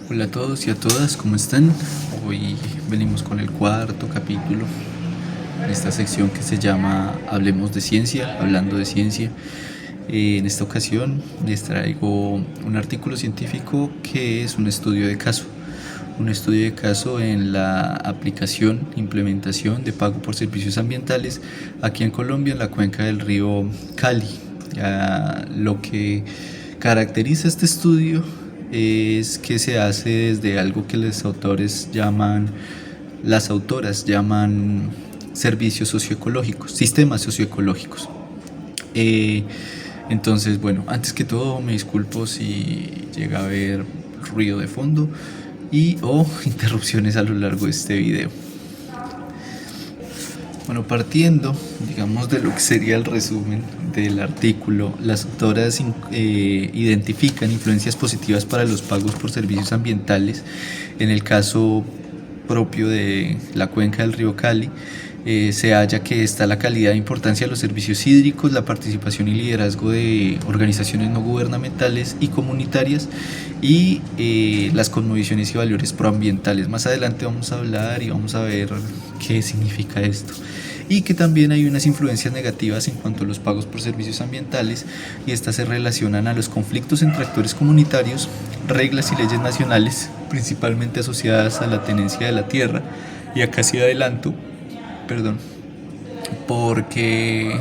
Hola a todos y a todas, ¿cómo están? Hoy venimos con el cuarto capítulo en esta sección que se llama Hablemos de Ciencia, hablando de ciencia. En esta ocasión les traigo un artículo científico que es un estudio de caso en la aplicación, implementación de pago por servicios ambientales aquí en Colombia, en la cuenca del río Cali. Lo que caracteriza este estudio es que se hace desde algo que las autoras llaman servicios socioecológicos, sistemas socioecológicos. Eh, entonces, bueno, antes que todo me disculpo si llega a haber ruido de fondo y o interrupciones a lo largo de este video. Bueno, partiendo, digamos, de lo que sería el resumen del artículo, las autoras identifican influencias positivas para los pagos por servicios ambientales. En el caso propio de la cuenca del río Cali, se halla que está la calidad e importancia de los servicios hídricos, la participación y liderazgo de organizaciones no gubernamentales y comunitarias y las cosmovisiones y valores proambientales. Más adelante vamos a hablar y vamos a ver qué significa esto. Y que también hay unas influencias negativas en cuanto a los pagos por servicios ambientales, y estas se relacionan a los conflictos entre actores comunitarios, reglas y leyes nacionales, principalmente asociadas a la tenencia de la tierra. Y acá sí adelanto, perdón, porque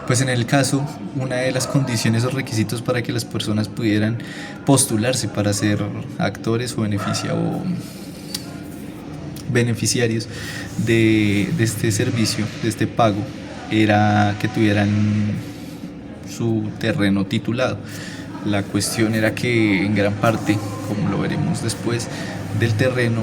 pues en el caso, una de las condiciones o requisitos para que las personas pudieran postularse para ser actores o beneficiarios de este servicio, de este pago, era que tuvieran su terreno titulado. La cuestión era que en gran parte, como lo veremos después, del terreno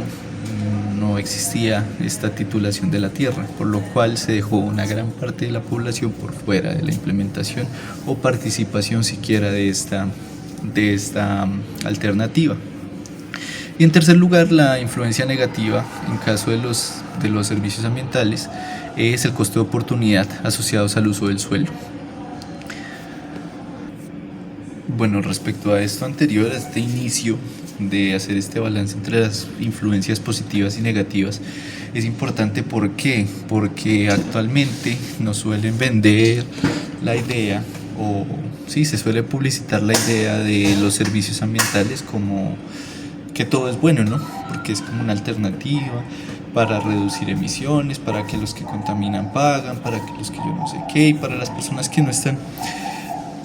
no existía esta titulación de la tierra, por lo cual se dejó una gran parte de la población por fuera de la implementación o participación siquiera de esta alternativa. Y en tercer lugar, la influencia negativa en caso de los servicios ambientales es el costo de oportunidad asociados al uso del suelo. Bueno, respecto a esto anterior, a este inicio de hacer este balance entre las influencias positivas y negativas, es importante. ¿Por qué? Porque actualmente nos suelen vender la idea, o sí, se suele publicitar la idea de los servicios ambientales como que todo es bueno, ¿no? Porque es como una alternativa para reducir emisiones, para que los que contaminan pagan, para que los que yo no sé qué, y para las personas que no están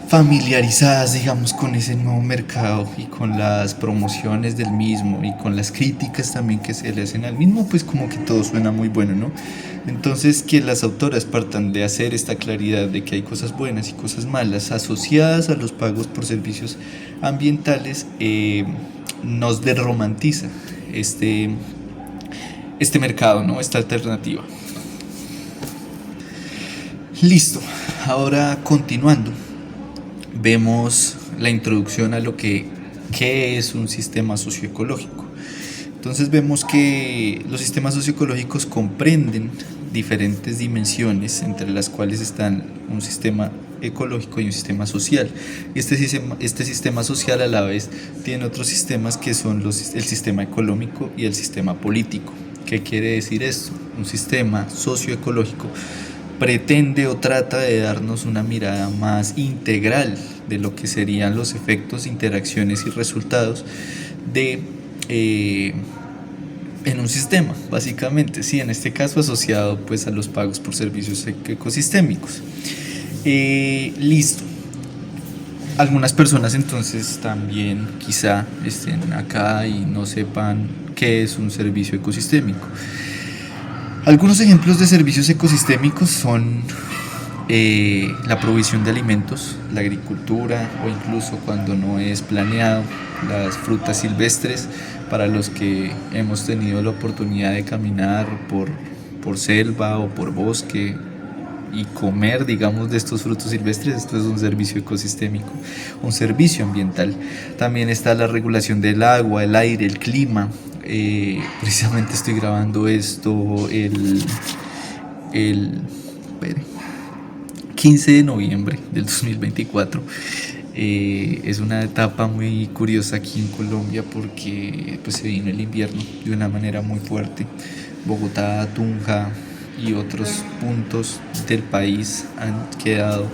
familiarizadas, digamos, con ese nuevo mercado y con las promociones del mismo y con las críticas también que se le hacen al mismo, pues como que todo suena muy bueno, ¿no? Entonces, que las autoras partan de hacer esta claridad de que hay cosas buenas y cosas malas asociadas a los pagos por servicios ambientales, nos desromantiza este mercado, ¿no? Esta alternativa. Listo, ahora continuando, vemos la introducción a lo que es un sistema socioecológico. Entonces vemos que los sistemas socioecológicos comprenden diferentes dimensiones, entre las cuales están un sistema ecológico y un sistema social. Y este sistema social a la vez tiene otros sistemas que son el sistema económico y el sistema político. ¿Qué quiere decir esto? Un sistema socioecológico pretende o trata de darnos una mirada más integral de lo que serían los efectos, interacciones y resultados de en un sistema, básicamente, sí, en este caso asociado pues a los pagos por servicios ecosistémicos. Listo. Algunas personas entonces también quizá estén acá y no sepan qué es un servicio ecosistémico. Algunos ejemplos de servicios ecosistémicos son la provisión de alimentos, la agricultura, o incluso, cuando no es planeado, las frutas silvestres. Para los que hemos tenido la oportunidad de caminar por selva o por bosque y comer, digamos, de estos frutos silvestres, esto es un servicio ecosistémico, un servicio ambiental. También está la regulación del agua, el aire, el clima. Precisamente estoy grabando esto el 15 de noviembre del 2024. Es una etapa muy curiosa aquí en Colombia porque pues, se vino el invierno de una manera muy fuerte. Bogotá, Tunja y otros puntos del país han quedado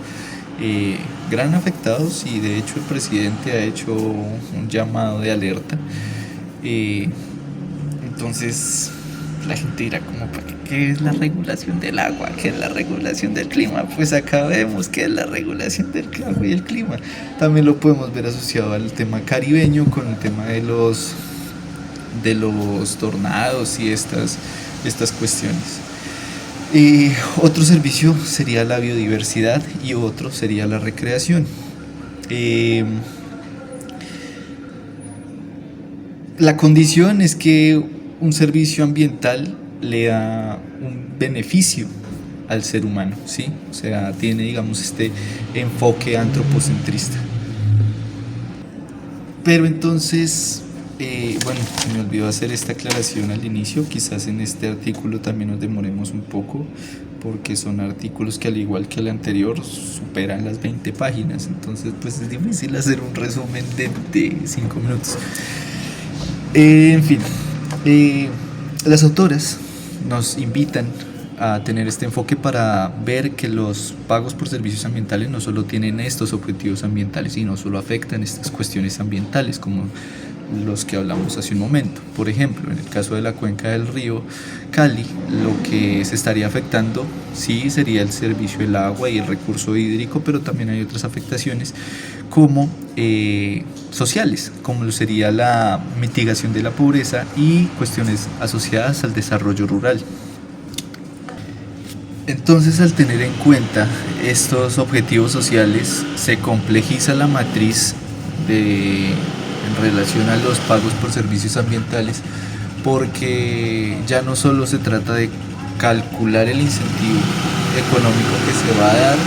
gran afectados, y de hecho el presidente ha hecho un llamado de alerta. Eh, entonces la gente dirá como, ¿qué es la regulación del agua? ¿Qué es la regulación del clima? Pues acá vemos qué es la regulación del agua y el clima. También lo podemos ver asociado al tema caribeño con el tema de los tornados y estas cuestiones. Otro servicio sería la biodiversidad y otro sería la recreación. Eh, la condición es que un servicio ambiental le da un beneficio al ser humano, ¿sí? O sea, tiene, digamos, este enfoque antropocentrista. Pero entonces, bueno, me olvidó hacer esta aclaración al inicio. Quizás en este artículo también nos demoremos un poco, porque son artículos que, al igual que el anterior, superan las 20 páginas. Entonces, pues es difícil hacer un resumen de 5 minutos. En fin, las autoras nos invitan a tener este enfoque para ver que los pagos por servicios ambientales no solo tienen estos objetivos ambientales y no solo afectan estas cuestiones ambientales como los que hablamos hace un momento. Por ejemplo, en el caso de la cuenca del río Cali, lo que se estaría afectando sí sería el servicio del agua y el recurso hídrico, pero también hay otras afectaciones como sociales, como lo sería la mitigación de la pobreza y cuestiones asociadas al desarrollo rural. Entonces, al tener en cuenta estos objetivos sociales, se complejiza la matriz en relación a los pagos por servicios ambientales, porque ya no solo se trata de calcular el incentivo económico que se va a dar,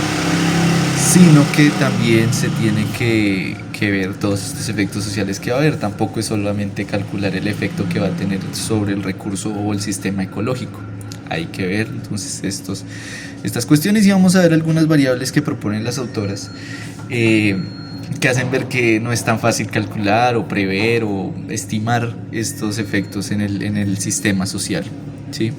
sino que también se tiene que ver todos estos efectos sociales que va a haber. Tampoco es solamente calcular el efecto que va a tener sobre el recurso o el sistema ecológico. Hay que ver entonces estas cuestiones, y vamos a ver algunas variables que proponen las autoras, que hacen ver que no es tan fácil calcular o prever o estimar estos efectos en el sistema social, ¿sí?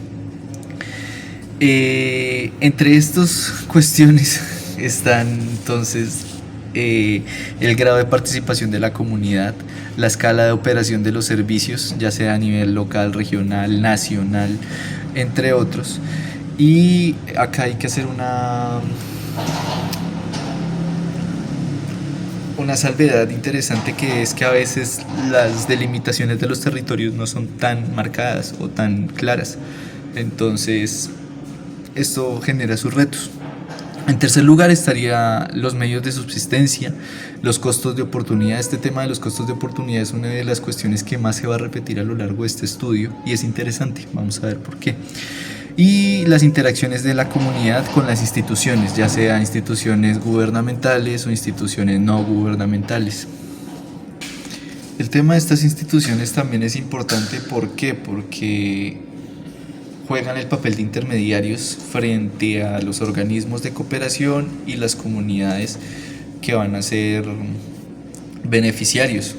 Entre estas cuestiones están entonces el grado de participación de la comunidad, la escala de operación de los servicios, ya sea a nivel local, regional, nacional, entre otros. Y acá hay que hacer una salvedad interesante, que es que a veces las delimitaciones de los territorios no son tan marcadas o tan claras. Entonces, esto genera sus retos. En tercer lugar estaría los medios de subsistencia, los costos de oportunidad. Este tema de los costos de oportunidad es una de las cuestiones que más se va a repetir a lo largo de este estudio, y es interesante, vamos a ver por qué. Y las interacciones de la comunidad con las instituciones, ya sea instituciones gubernamentales o instituciones no gubernamentales. El tema de estas instituciones también es importante. ¿Por qué? Porque juegan el papel de intermediarios frente a los organismos de cooperación y las comunidades que van a ser beneficiarios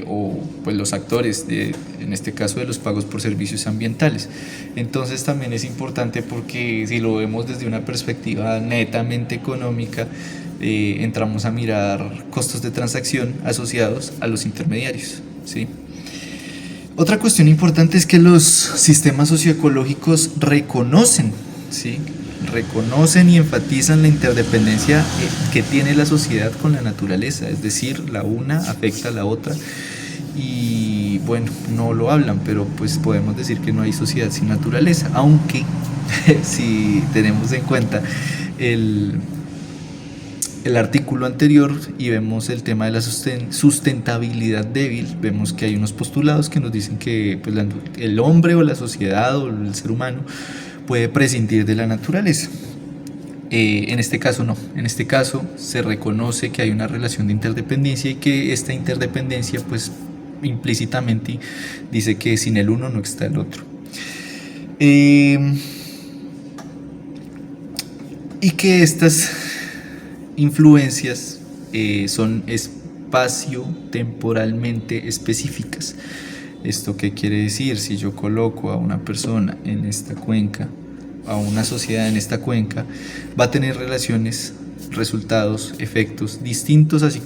o pues los actores en este caso de los pagos por servicios ambientales. Entonces también es importante, porque si lo vemos desde una perspectiva netamente económica, entramos a mirar costos de transacción asociados a los intermediarios, ¿sí? Otra cuestión importante es que los sistemas socioecológicos reconocen, ¿sí? Reconocen y enfatizan la interdependencia que tiene la sociedad con la naturaleza, es decir, la una afecta a la otra. Y bueno, no lo hablan, pero pues podemos decir que no hay sociedad sin naturaleza, aunque si tenemos en cuenta el artículo anterior y vemos el tema de la sustentabilidad débil, vemos que hay unos postulados que nos dicen que pues, el hombre o la sociedad o el ser humano puede prescindir de la naturaleza. En este caso no, en este caso se reconoce que hay una relación de interdependencia, y que esta interdependencia pues implícitamente dice que sin el uno no está el otro. Y que estas influencias son espacio temporalmente específicas. ¿Esto qué quiere decir? Si yo coloco a una persona en esta cuenca, a una sociedad en esta cuenca, va a tener relaciones, resultados, efectos distintos a si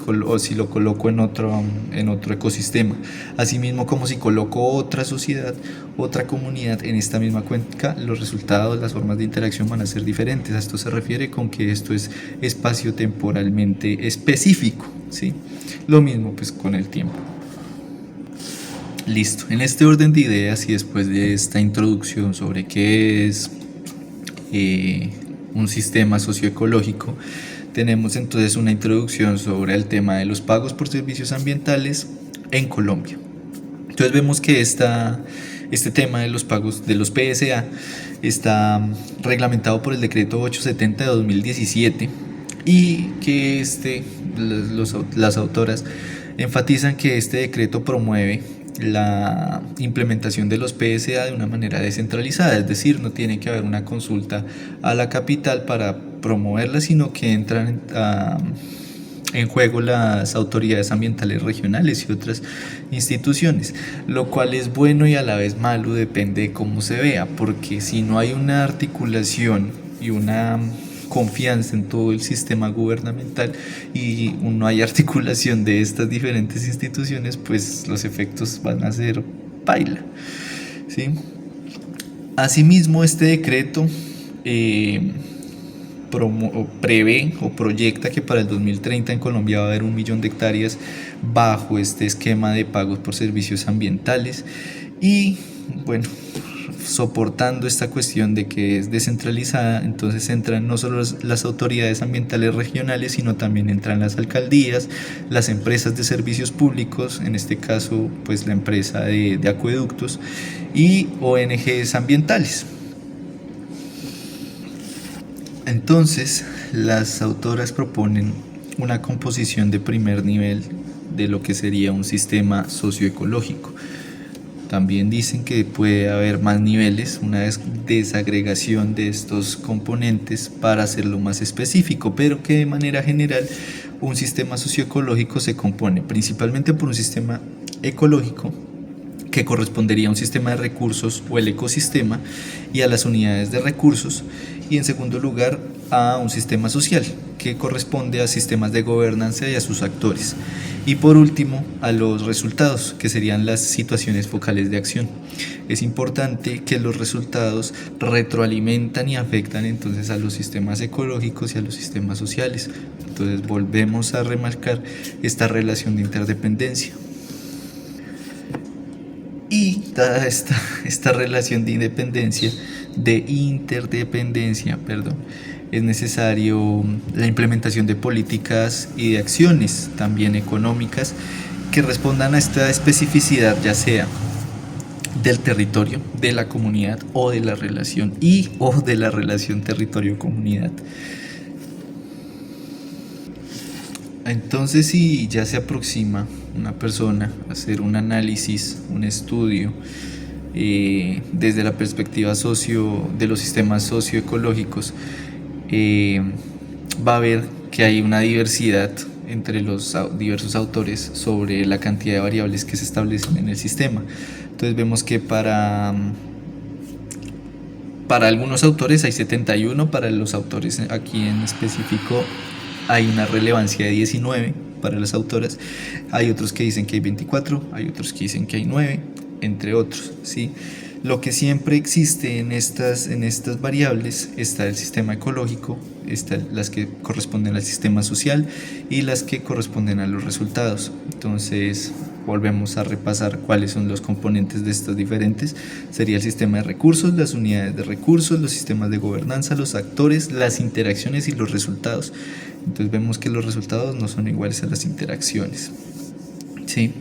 lo coloco en otro ecosistema. Asimismo, como si coloco otra sociedad, otra comunidad en esta misma cuenca, los resultados, las formas de interacción van a ser diferentes. A esto se refiere con que esto es espacio temporalmente específico, ¿sí? Lo mismo pues con el tiempo. Listo, en este orden de ideas y después de esta introducción sobre qué es un sistema socioecológico, tenemos entonces una introducción sobre el tema de los pagos por servicios ambientales en Colombia. Entonces vemos que este tema de los pagos de los PSA está reglamentado por el decreto 870 de 2017 y que las autoras enfatizan que este decreto promueve la implementación de los PSA de una manera descentralizada, es decir, no tiene que haber una consulta a la capital para promoverla, sino que entran en juego las autoridades ambientales regionales y otras instituciones, lo cual es bueno y a la vez malo, depende de cómo se vea, porque si no hay una articulación y una confianza en todo el sistema gubernamental y no hay articulación de estas diferentes instituciones, pues los efectos van a ser paila, ¿sí? Asimismo, este decreto prevé o proyecta que para el 2030 en Colombia va a haber 1 millón de hectáreas bajo este esquema de pagos por servicios ambientales y bueno, soportando esta cuestión de que es descentralizada, entonces entran no solo las autoridades ambientales regionales, sino también entran las alcaldías, las empresas de servicios públicos, en este caso pues la empresa de acueductos y ONGs ambientales. Entonces las autoras proponen una composición de primer nivel de lo que sería un sistema socioecológico. También dicen que puede haber más niveles, una desagregación de estos componentes para hacerlo más específico, pero que de manera general un sistema socioecológico se compone principalmente por un sistema ecológico que correspondería a un sistema de recursos o el ecosistema y a las unidades de recursos, y en segundo lugar a un sistema social que corresponde a sistemas de gobernanza y a sus actores, y por último a los resultados, que serían las situaciones focales de acción. Es importante que los resultados retroalimentan y afectan entonces a los sistemas ecológicos y a los sistemas sociales. Entonces volvemos a remarcar esta relación de interdependencia. Y dada esta relación de interdependencia, es necesario la implementación de políticas y de acciones también económicas que respondan a esta especificidad, ya sea del territorio, de la comunidad o de la relación territorio-comunidad. Entonces, si ya se aproxima una persona a hacer un análisis, un estudio desde la perspectiva de los sistemas socioecológicos, va a ver que hay una diversidad entre los diversos autores sobre la cantidad de variables que se establecen en el sistema. Entonces vemos que para algunos autores hay 71, para los autores aquí en específico hay una relevancia de 19 para las autoras, hay otros que dicen que hay 24, hay otros que dicen que hay 9, entre otros, ¿sí? Lo que siempre existe en estas variables está el sistema ecológico, están las que corresponden al sistema social y las que corresponden a los resultados. Entonces volvemos a repasar cuáles son los componentes de estos diferentes. Sería el sistema de recursos, las unidades de recursos, los sistemas de gobernanza, los actores, las interacciones y los resultados. Entonces vemos que los resultados no son iguales a las interacciones, ¿sí?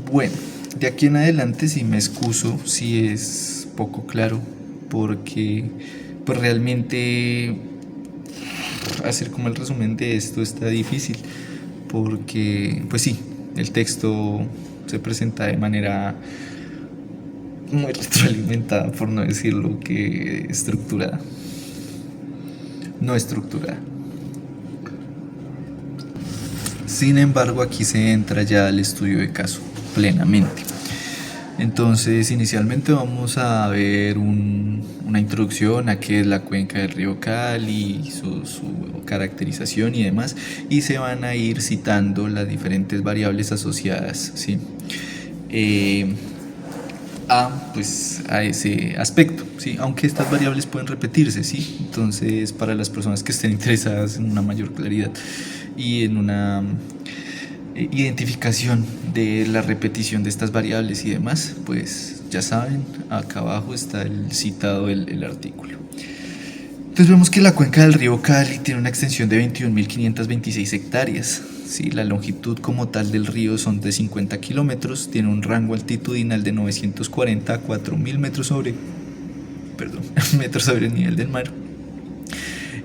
Bueno, de aquí en adelante sí me excuso si es poco claro, porque pues realmente hacer como el resumen de esto está difícil, porque pues sí, el texto se presenta de manera muy retroalimentada, por no decirlo que no estructurada. Sin embargo, aquí se entra ya al estudio de caso plenamente. Entonces, inicialmente vamos a ver una introducción a qué es la cuenca del río Cali, su caracterización y demás, y se van a ir citando las diferentes variables asociadas, ¿sí? A ese aspecto, ¿sí? Aunque estas variables pueden repetirse, ¿sí? Entonces, para las personas que estén interesadas en una mayor claridad y en una identificación de la repetición de estas variables y demás, pues ya saben, acá abajo está el citado el artículo. Entonces vemos que la cuenca del río Cali tiene una extensión de 21.526 hectáreas. ¿Sí? La longitud como tal del río son de 50 kilómetros, tiene un rango altitudinal de 940 a 4.000 metros metros sobre el nivel del mar,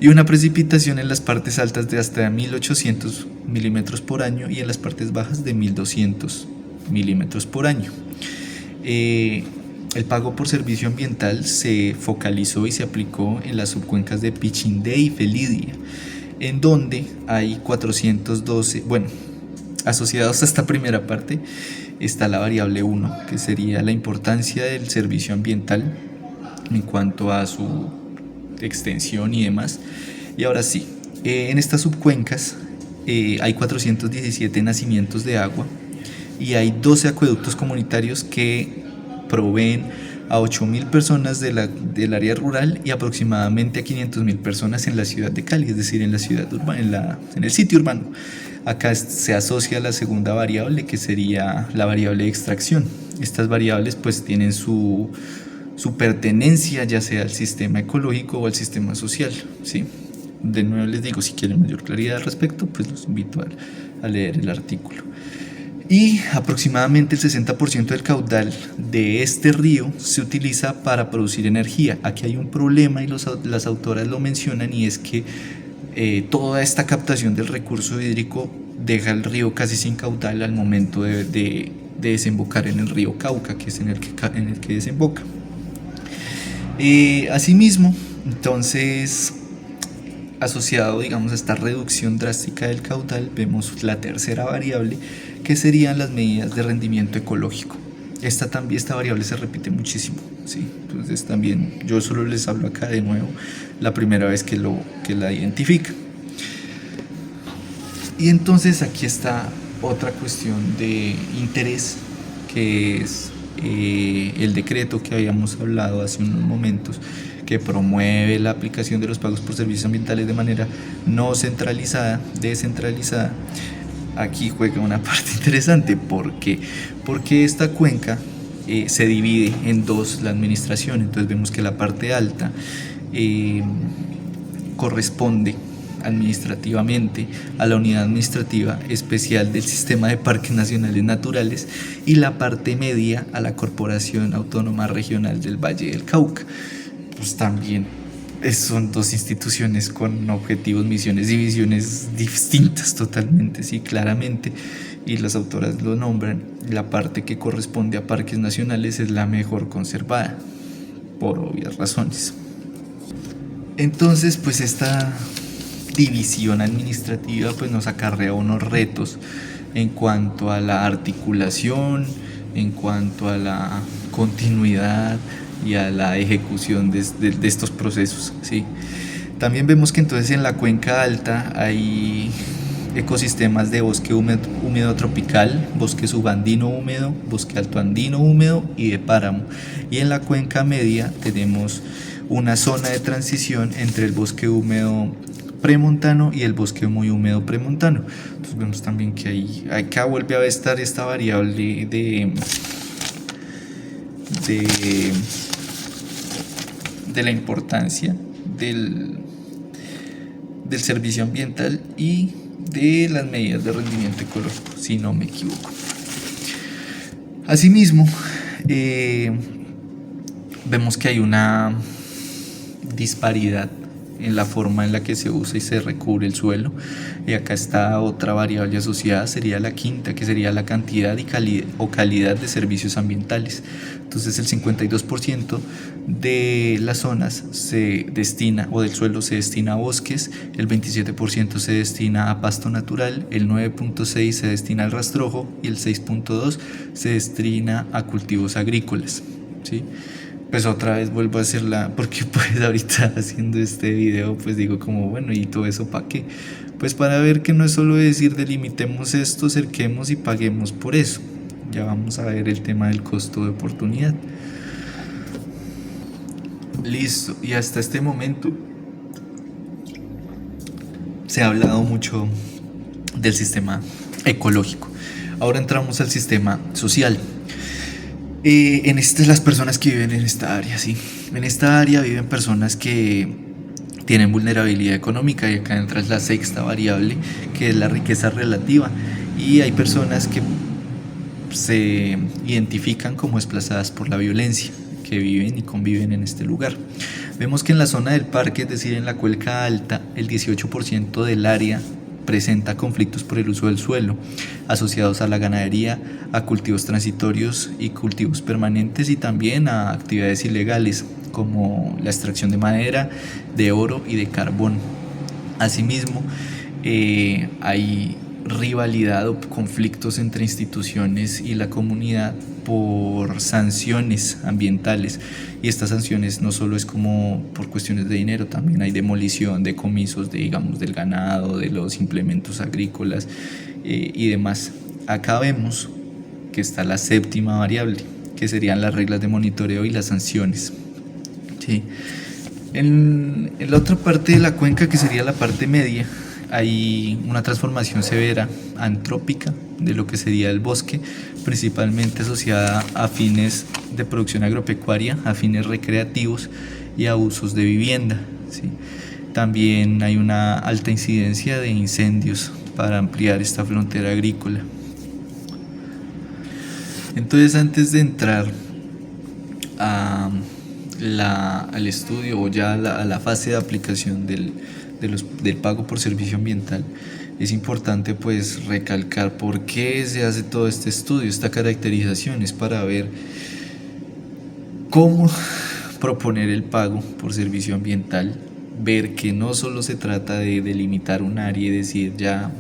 y una precipitación en las partes altas de hasta 1.800 milímetros por año y en las partes bajas de 1.200 milímetros por año. El pago por servicio ambiental se focalizó y se aplicó en las subcuencas de Pichindé y Felidia, en donde hay 412, asociados a esta primera parte está la variable 1, que sería la importancia del servicio ambiental en cuanto a su extensión y demás. Y ahora sí, en estas subcuencas hay 417 nacimientos de agua y hay 12 acueductos comunitarios que proveen a 8.000 personas del área rural y aproximadamente a 500.000 personas en la ciudad de Cali, es decir, en la ciudad urbana, en el sitio urbano. Acá se asocia la segunda variable, que sería la variable de extracción. Estas variables pues tienen su pertenencia ya sea al sistema ecológico o al sistema social, ¿sí? De nuevo les digo, si quieren mayor claridad al respecto, pues los invito a leer el artículo. Y aproximadamente el 60% del caudal de este río se utiliza para producir energía. Aquí hay un problema y las autoras lo mencionan, y es que toda esta captación del recurso hídrico deja el río casi sin caudal al momento de desembocar en el río Cauca, que es en el que desemboca. Asimismo, entonces, asociado, digamos, a esta reducción drástica del caudal, vemos la tercera variable, que serían las medidas de rendimiento ecológico. Esta variable se repite muchísimo, ¿sí? Entonces también yo solo les hablo acá de nuevo la primera vez que la identifican. Y entonces aquí está otra cuestión de interés, que es el decreto que habíamos hablado hace unos momentos, que promueve la aplicación de los pagos por servicios ambientales de manera no centralizada, descentralizada. Aquí juega una parte interesante. ¿Por qué? Porque esta cuenca se divide en dos, la administración. Entonces vemos que la parte alta corresponde administrativamente a la Unidad Administrativa Especial del Sistema de Parques Nacionales Naturales, y la parte media a la Corporación Autónoma Regional del Valle del Cauca. Pues también son dos instituciones con objetivos, misiones y visiones distintas totalmente, sí, claramente, y las autoras lo nombran. La parte que corresponde a parques nacionales es la mejor conservada, por obvias razones. Entonces, pues esta división administrativa pues nos acarrea unos retos en cuanto a la articulación, en cuanto a la continuidad y a la ejecución de estos procesos, ¿sí? También vemos que entonces en la cuenca alta hay ecosistemas de bosque húmedo tropical, bosque subandino húmedo, bosque altoandino húmedo y de páramo. Y en la cuenca media tenemos una zona de transición entre el bosque húmedo premontano y el bosque muy húmedo premontano. Entonces vemos también que acá vuelve a estar esta variable de la importancia del servicio ambiental y de las medidas de rendimiento ecológico, si no me equivoco. Asimismo, vemos que hay una disparidad en la forma en la que se usa y se recubre el suelo. Y acá está otra variable asociada, sería la quinta, que sería la cantidad y calidad de servicios ambientales. Entonces el 52% de las zonas se destina, o del suelo se destina a bosques, el 27% se destina a pasto natural, el 9.6% se destina al rastrojo y el 6.2% se destina a cultivos agrícolas, ¿sí? Pues otra vez vuelvo a hacerla, porque pues ahorita haciendo este video pues digo como bueno, ¿y todo eso para qué? Pues para ver que no es solo decir delimitemos esto, cerquemos y paguemos por eso. Ya vamos a ver el tema del costo de oportunidad. Listo, y hasta este momento se ha hablado mucho del sistema ecológico. Ahora entramos al sistema social. Las personas que viven en esta área, sí. En esta área viven personas que tienen vulnerabilidad económica, y acá entra la sexta variable, que es la riqueza relativa. Y hay personas que se identifican como desplazadas por la violencia, que viven y conviven en este lugar. Vemos que en la zona del parque, es decir, en la Cuenca Alta, el 18% del área presenta conflictos por el uso del suelo, asociados a la ganadería, a cultivos transitorios y cultivos permanentes, y también a actividades ilegales como la extracción de madera, de oro y de carbón. Asimismo, hay rivalidad o conflictos entre instituciones y la comunidad por sanciones ambientales, y estas sanciones no solo es como por cuestiones de dinero, también hay demolición, decomisos de, digamos, del ganado, de los implementos agrícolas y demás. Acá vemos que está la séptima variable, que serían las reglas de monitoreo y las sanciones, ¿sí? En la otra parte de la cuenca, que sería la parte media, hay una transformación severa antrópica de lo que sería el bosque, principalmente asociada a fines de producción agropecuaria, a fines recreativos y a usos de vivienda, ¿sí? También hay una alta incidencia de incendios para ampliar esta frontera agrícola. Entonces, antes de entrar al estudio, o ya a la fase de aplicación del pago por servicio ambiental, es importante pues recalcar por qué se hace todo este estudio, esta caracterización. Es para ver cómo proponer el pago por servicio ambiental, ver que no solo se trata de delimitar un área y decir ya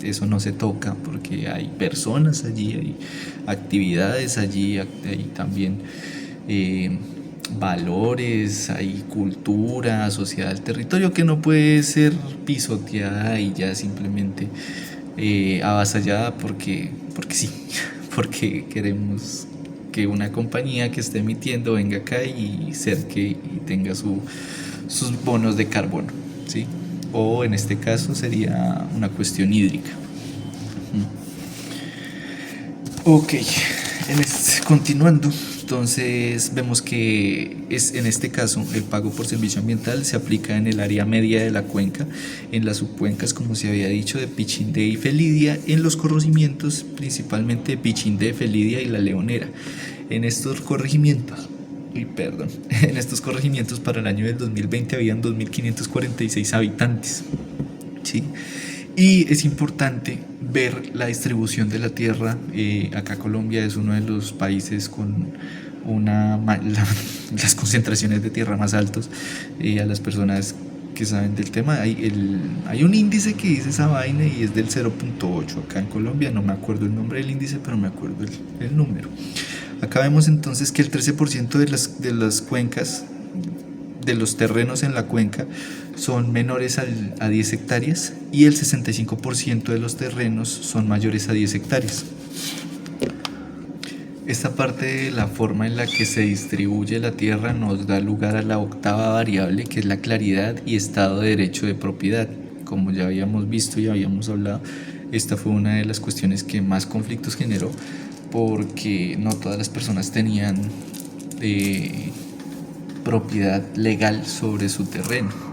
eso no se toca, porque hay personas allí, hay actividades allí, hay también valores, hay cultura asociada al territorio que no puede ser pisoteada y ya simplemente avasallada porque sí, porque queremos que una compañía que esté emitiendo venga acá y cerque y tenga sus bonos de carbono, ¿sí? O en este caso sería una cuestión hídrica. Ok, continuando. Entonces vemos que en este caso el pago por servicio ambiental se aplica en el área media de la cuenca, en las subcuencas, como se había dicho, de Pichindé y Felidia, en los corregimientos principalmente de Pichindé, Felidia y La Leonera. En estos corregimientos para el año del 2020 habían 2.546 habitantes, ¿sí? Y es importante ver la distribución de la tierra. Acá Colombia es uno de los países con las concentraciones de tierra más altos. A las personas que saben del tema, hay un índice que dice esa vaina y es del 0.8 acá en Colombia. No me acuerdo el nombre del índice, pero me acuerdo el número. Acá vemos entonces que el 13% de las cuencas, de los terrenos en la cuenca, son menores a 10 hectáreas y el 65% de los terrenos son mayores a 10 hectáreas. Esta parte de la forma en la que se distribuye la tierra nos da lugar a la octava variable, que es la claridad y estado de derecho de propiedad. Como ya habíamos visto y habíamos hablado, esta fue una de las cuestiones que más conflictos generó, porque no todas las personas tenían propiedad legal sobre su terreno.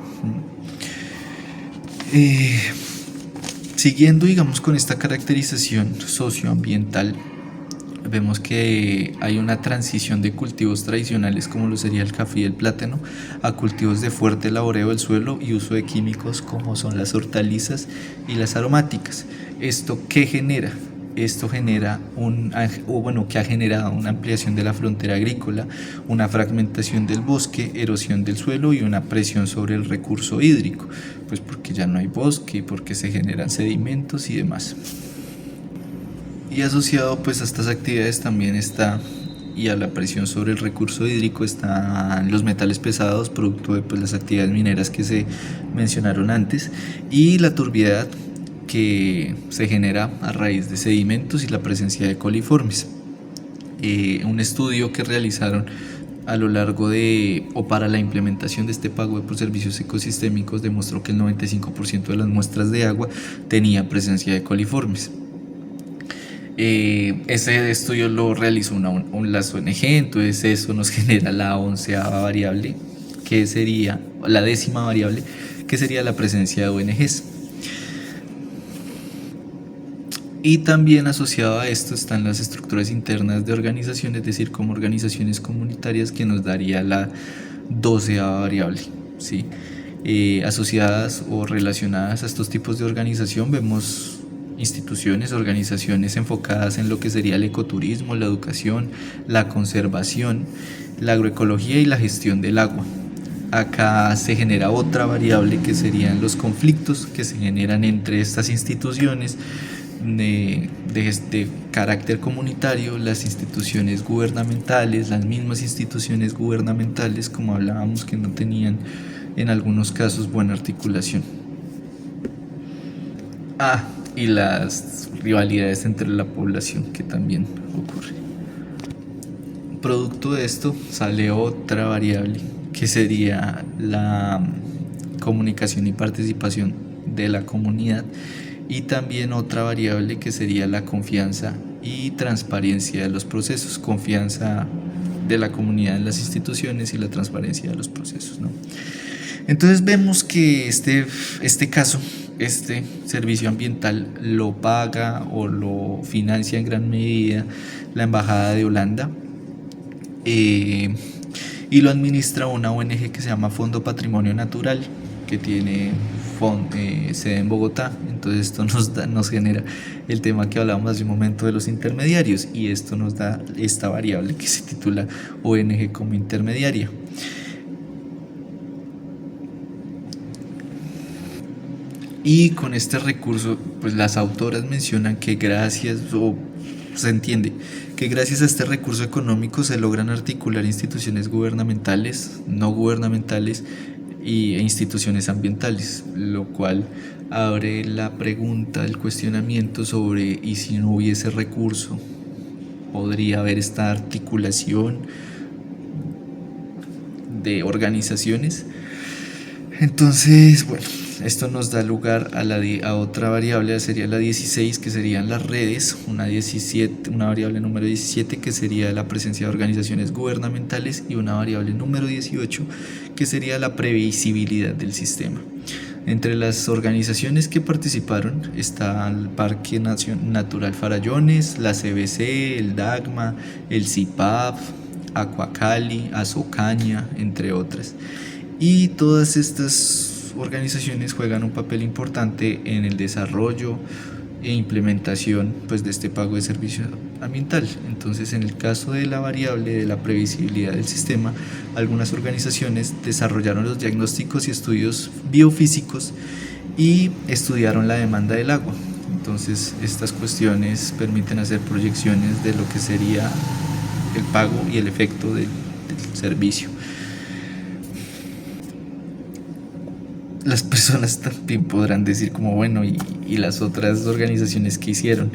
Siguiendo, digamos, con esta caracterización socioambiental, vemos que hay una transición de cultivos tradicionales como lo sería el café y el plátano a cultivos de fuerte laboreo del suelo y uso de químicos como son las hortalizas y las aromáticas. ¿Esto qué genera? Esto genera que ha generado una ampliación de la frontera agrícola, una fragmentación del bosque, erosión del suelo y una presión sobre el recurso hídrico, pues porque ya no hay bosque, porque se generan sedimentos y demás. Y asociado pues a estas actividades también está y a la presión sobre el recurso hídrico están los metales pesados, producto de pues, las actividades mineras que se mencionaron antes, y la turbiedad que se genera a raíz de sedimentos y la presencia de coliformes. Un estudio que realizaron a lo largo de o para la implementación de este pago por servicios ecosistémicos demostró que el 95% de las muestras de agua tenía presencia de coliformes. Ese estudio lo realizó las ONG, entonces eso nos genera la 11ª variable, que sería la 10ª variable, que sería la presencia de ONGs. Y también asociado a esto están las estructuras internas de organizaciones, es decir, como organizaciones comunitarias, que nos daría la 12ª variable, ¿sí? Asociadas o relacionadas a estos tipos de organización vemos instituciones, organizaciones enfocadas en lo que sería el ecoturismo, la educación, la conservación, la agroecología y la gestión del agua. Acá se genera otra variable que serían los conflictos que se generan entre estas instituciones de carácter comunitario, las instituciones gubernamentales, las mismas instituciones gubernamentales, como hablábamos, que no tenían en algunos casos buena articulación. Y las rivalidades entre la población, que también ocurre. Producto de esto sale otra variable que sería la comunicación y participación de la comunidad, y también otra variable que sería la confianza y transparencia de los procesos, confianza de la comunidad en las instituciones y la transparencia de los procesos, ¿no? Entonces vemos que este servicio ambiental lo paga o lo financia en gran medida la Embajada de Holanda, y lo administra una ONG que se llama Fondo Patrimonio Natural, que tiene sede en Bogotá. Entonces esto nos genera el tema que hablábamos hace un momento de los intermediarios, y esto nos da esta variable que se titula ONG como intermediaria. Y con este recurso, pues las autoras mencionan que se entiende que gracias a este recurso económico se logran articular instituciones gubernamentales, no gubernamentales e instituciones ambientales, lo cual abre la pregunta, el cuestionamiento sobre ¿y si no hubiese recurso? ¿Podría haber esta articulación de organizaciones? Entonces, bueno, esto nos da lugar a otra variable, sería la 16, que serían las redes, una variable número 17, que sería la presencia de organizaciones gubernamentales, y una variable número 18, que sería la previsibilidad del sistema. Entre las organizaciones que participaron está el Parque Natural Farallones, la CBC, el DAGMA, el CIPAF, Acuacali, Azocaña, entre otras. Y todas estas organizaciones juegan un papel importante en el desarrollo e implementación pues, de este pago de servicio ambiental. Entonces, en el caso de la variable de la previsibilidad del sistema, algunas organizaciones desarrollaron los diagnósticos y estudios biofísicos y estudiaron la demanda del agua. Entonces, estas cuestiones permiten hacer proyecciones de lo que sería el pago y el efecto del servicio. Las personas también podrán decir como bueno, y las otras organizaciones que hicieron,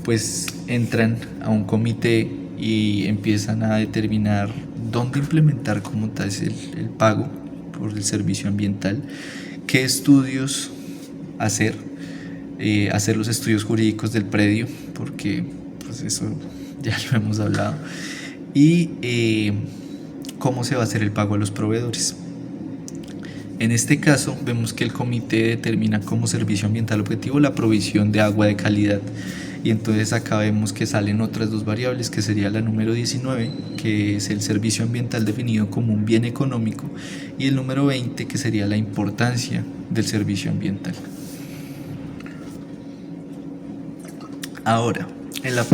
pues entran a un comité y empiezan a determinar dónde implementar como tal el pago por el servicio ambiental, qué estudios hacer los estudios jurídicos del predio, porque pues eso ya lo hemos hablado, y cómo se va a hacer el pago a los proveedores. En este caso, vemos que el comité determina como servicio ambiental objetivo la provisión de agua de calidad. Y entonces acá vemos que salen otras dos variables, que sería la número 19, que es el servicio ambiental definido como un bien económico, y el número 20, que sería la importancia del servicio ambiental. Ahora, en la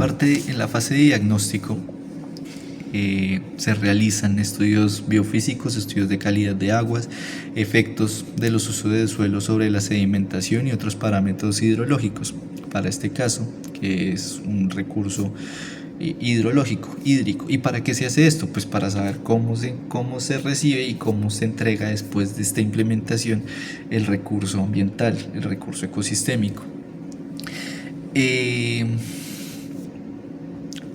fase de diagnóstico, se realizan estudios biofísicos, estudios de calidad de aguas, efectos de los usos de suelo sobre la sedimentación y otros parámetros hidrológicos. Para este caso, que es un recurso hidrológico, hídrico. ¿Y para qué se hace esto? Pues para saber cómo se recibe y cómo se entrega después de esta implementación el recurso ambiental, el recurso ecosistémico.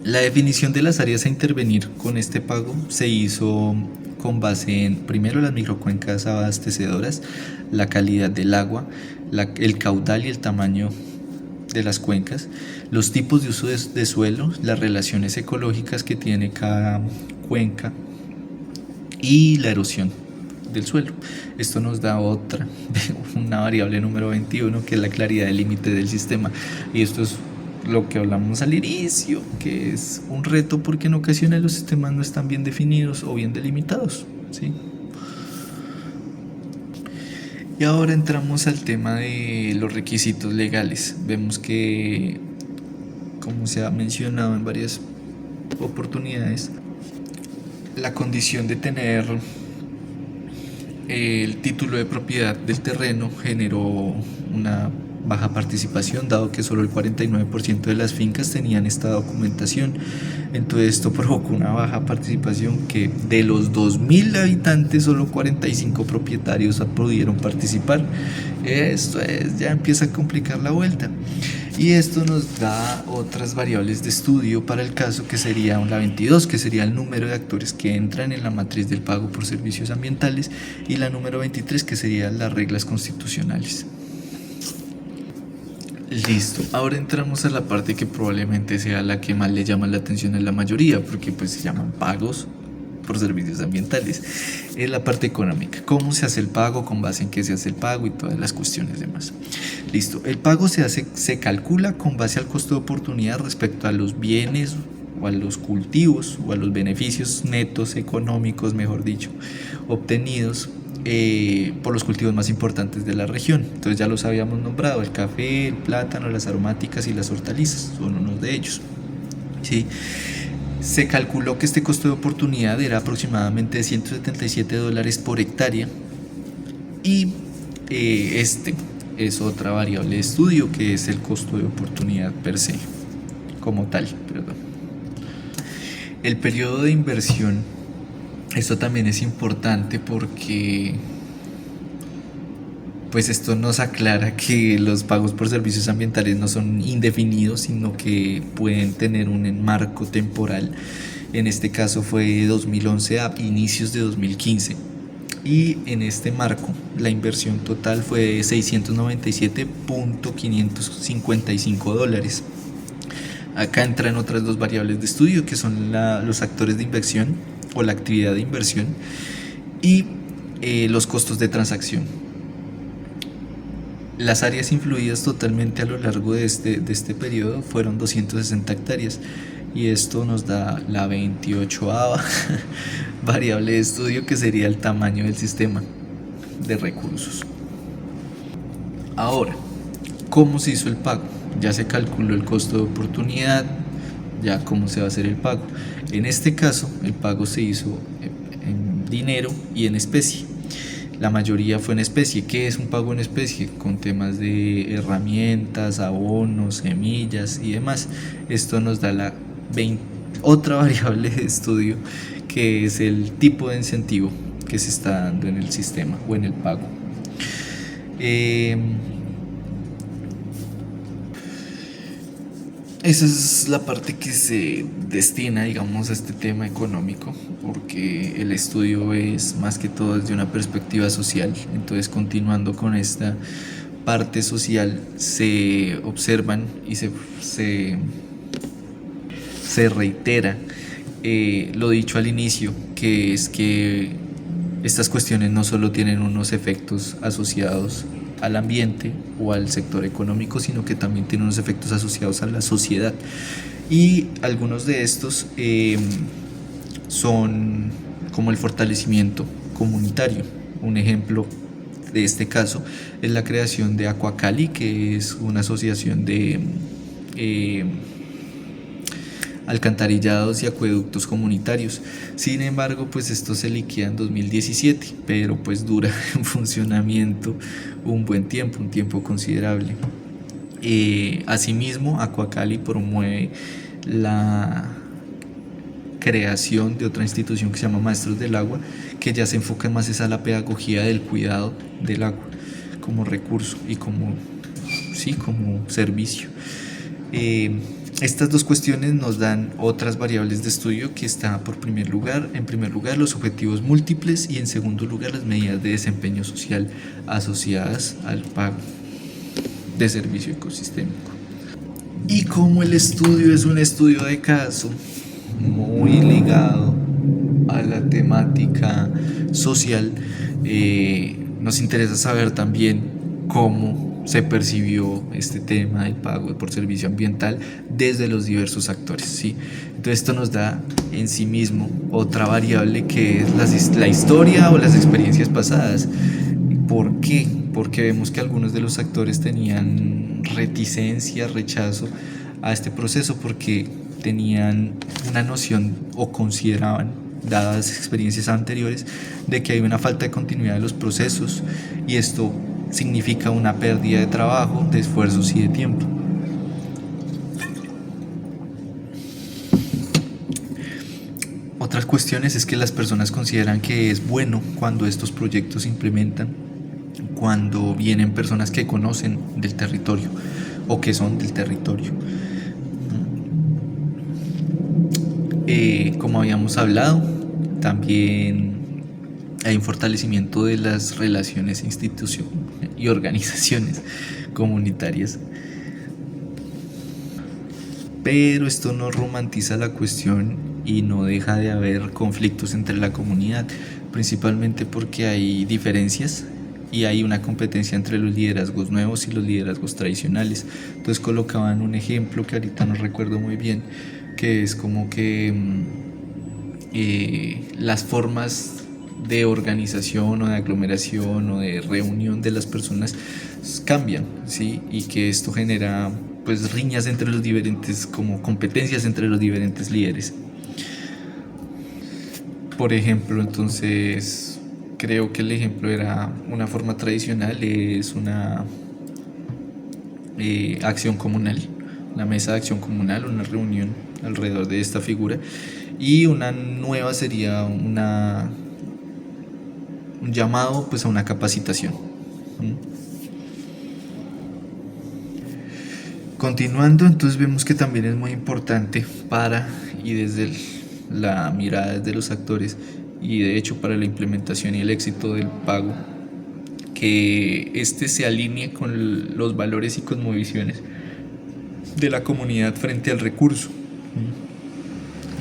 La definición de las áreas a intervenir con este pago se hizo con base en, primero, las microcuencas abastecedoras, la calidad del agua, el caudal y el tamaño de las cuencas, los tipos de uso de suelo, las relaciones ecológicas que tiene cada cuenca y la erosión del suelo. Esto nos da una variable número 21, que es la claridad del límite del sistema, y esto es lo que hablamos al inicio, que es un reto porque en ocasiones los sistemas no están bien definidos o bien delimitados, ¿sí? Y ahora entramos al tema de los requisitos legales. Vemos que, como se ha mencionado en varias oportunidades, la condición de tener el título de propiedad del terreno generó una baja participación, dado que solo el 49% de las fincas tenían esta documentación. Entonces esto provocó una baja participación, que de los 2.000 habitantes solo 45 propietarios pudieron participar. Esto ya empieza a complicar la vuelta. Y esto nos da otras variables de estudio para el caso, que sería la 22, que sería el número de actores que entran en la matriz del pago por servicios ambientales, y la número 23, que serían las reglas constitucionales. Listo, ahora entramos a la parte que probablemente sea la que más le llama la atención a la mayoría, porque pues se llaman pagos por servicios ambientales. Es la parte económica, cómo se hace el pago, con base en qué se hace el pago y todas las cuestiones demás. Listo, el pago se calcula con base al costo de oportunidad respecto a los bienes o a los cultivos o a los beneficios netos económicos, mejor dicho, obtenidos por los cultivos más importantes de la región. Entonces ya los habíamos nombrado: el café, el plátano, las aromáticas y las hortalizas son unos de ellos, ¿sí? Se calculó que este costo de oportunidad era aproximadamente de $177 por hectárea, y este es otra variable de estudio, que es el costo de oportunidad per se, como tal, perdón. El periodo de inversión, esto también es importante porque pues esto nos aclara que los pagos por servicios ambientales no son indefinidos, sino que pueden tener un marco temporal. En este caso fue de 2011 a inicios de 2015. Y en este marco la inversión total fue de $697.555. Acá entran otras dos variables de estudio, que son los actores de inversión o la actividad de inversión, y los costos de transacción. Las áreas influidas totalmente a lo largo de este periodo fueron 260 hectáreas, y esto nos da la 28ª variable de estudio, que sería el tamaño del sistema de recursos. Ahora, ¿cómo se hizo el pago? Ya se calculó el costo de oportunidad, ya cómo se va a hacer el pago. En este caso, el pago se hizo en dinero y en especie. La mayoría fue en especie. ¿Qué es un pago en especie? Con temas de herramientas, abonos, semillas y demás. Esto nos da otra variable de estudio, que es el tipo de incentivo que se está dando en el sistema o en el pago. Esa es la parte que se destina, digamos, a este tema económico, porque el estudio es más que todo desde una perspectiva social. Entonces, continuando con esta parte social, se observan y se reitera lo dicho al inicio, que es que Estas cuestiones no solo tienen unos efectos asociados al ambiente o al sector económico, sino que también tienen unos efectos asociados a la sociedad. Y algunos de estos son como el fortalecimiento comunitario. Un ejemplo de este caso es la creación de Aquacali, que es una asociación de eh, alcantarillados y acueductos comunitarios. Sin embargo, pues esto se liquida en 2017, pero pues dura en funcionamiento un buen tiempo, un tiempo considerable. Asimismo, Aquacali promueve la creación de otra institución que se llama Maestros del Agua, que ya se enfoca más a la pedagogía del cuidado del agua como recurso y como servicio. Estas dos cuestiones nos dan otras variables de estudio que está en primer lugar los objetivos múltiples y en segundo lugar las medidas de desempeño social asociadas al pago de servicio ecosistémico. Y como el estudio es un estudio de caso muy ligado a la temática social, nos interesa saber también cómo se percibió este tema del pago por servicio ambiental desde los diversos actores, ¿sí? Entonces esto nos da en sí mismo otra variable que es la historia o las experiencias pasadas. ¿Por qué? Porque vemos que algunos de los actores tenían reticencia, rechazo a este proceso porque tenían una noción o consideraban, dadas experiencias anteriores, de que hay una falta de continuidad de los procesos y esto significa una pérdida de trabajo, de esfuerzos y de tiempo. Otras cuestiones es que las personas consideran que es bueno cuando estos proyectos se implementan, cuando vienen personas que conocen del territorio o que son del territorio. Como habíamos hablado, también hay un fortalecimiento de las relaciones instituciones y organizaciones comunitarias. Pero esto no romantiza la cuestión y no deja de haber conflictos entre la comunidad, principalmente porque hay diferencias y hay una competencia entre los liderazgos nuevos y los liderazgos tradicionales. Entonces colocaban un ejemplo que ahorita no recuerdo muy bien, que es como que las formas de organización o de aglomeración o de reunión de las personas cambian, ¿sí? Y que esto genera pues riñas entre los diferentes, como competencias entre los diferentes líderes. Por ejemplo, entonces creo que el ejemplo era una forma tradicional, es una acción comunal, una mesa de acción comunal, una reunión alrededor de esta figura, y una nueva sería un llamado pues a una capacitación. Continuando, entonces vemos que también es muy importante para y desde la mirada de los actores y de hecho para la implementación y el éxito del pago, que este se alinee con los valores y cosmovisiones de la comunidad frente al recurso.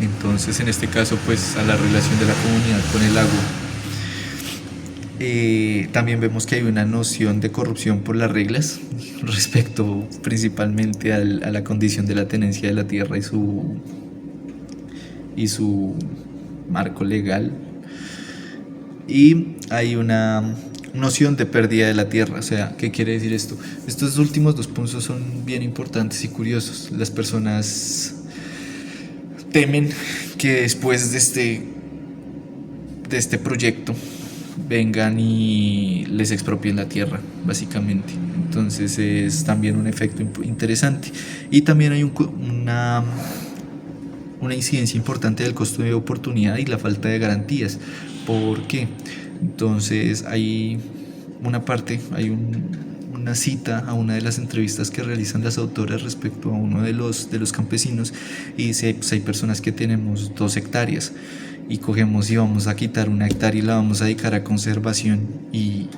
Entonces, en este caso, pues a la relación de la comunidad con el agua. También vemos que hay una noción de corrupción por las reglas respecto principalmente a la condición de la tenencia de la tierra y su marco legal. Y hay una noción de pérdida de la tierra. O sea, ¿qué quiere decir esto? Estos últimos dos puntos son bien importantes y curiosos. Las personas temen que después de este proyecto vengan y les expropien la tierra, básicamente. Entonces es también un efecto interesante. Y también hay una incidencia importante del costo de oportunidad y la falta de garantías. ¿Por qué? Entonces hay una cita a una de las entrevistas que realizan las autoras respecto a uno de los campesinos, y dice, pues hay personas que tenemos 2 hectáreas y cogemos y vamos a quitar 1 hectárea y la vamos a dedicar a conservación y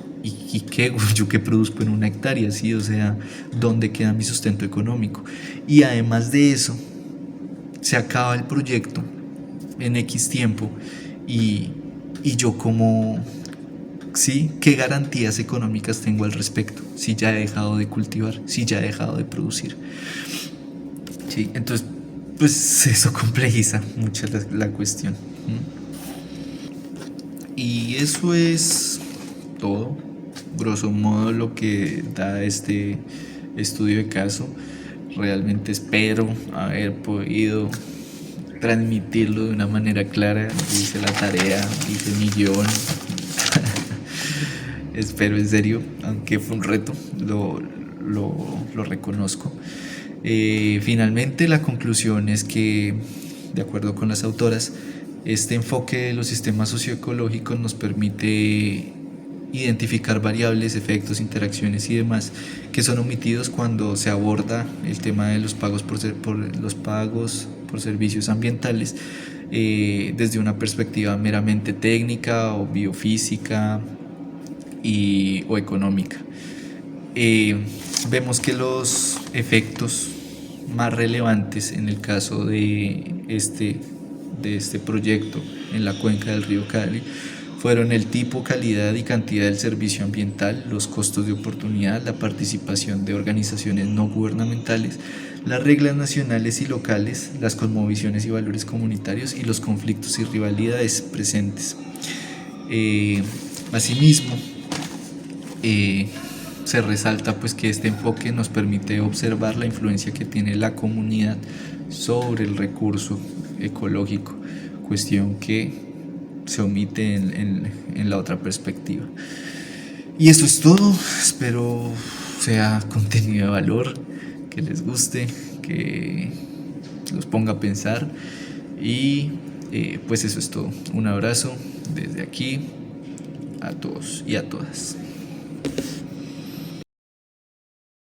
¿qué? Yo que produzco en 1 hectárea, ¿sí? O sea, ¿dónde queda mi sustento económico? Y además de eso, se acaba el proyecto en X tiempo y Y yo como, sí, ¿qué garantías económicas tengo al respecto? Si ya he dejado de cultivar, si ya he dejado de producir. Sí, entonces, pues eso complejiza mucho la cuestión. Y eso es todo, grosso modo, lo que da este estudio de caso. Realmente espero haber podido transmitirlo de una manera clara. Hice la tarea, hice mi guión. Espero en serio, aunque fue un reto, lo reconozco. Finalmente, la conclusión es que, de acuerdo con las autoras, este enfoque de los sistemas socioecológicos nos permite identificar variables, efectos, interacciones y demás que son omitidos cuando se aborda el tema de los pagos por servicios ambientales desde una perspectiva meramente técnica o biofísica o económica. Eh, Vemos que los efectos más relevantes en el caso de este proyecto en la cuenca del río Cali fueron el tipo, calidad y cantidad del servicio ambiental, los costos de oportunidad, la participación de organizaciones no gubernamentales, las reglas nacionales y locales, las cosmovisiones y valores comunitarios y los conflictos y rivalidades presentes. Asimismo, se resalta pues que este enfoque nos permite observar la influencia que tiene la comunidad sobre el recurso ecológico, cuestión que se omite en la otra perspectiva. Y eso es todo, espero sea contenido de valor, que les guste, que los ponga a pensar y pues eso es todo. Un abrazo desde aquí a todos y a todas.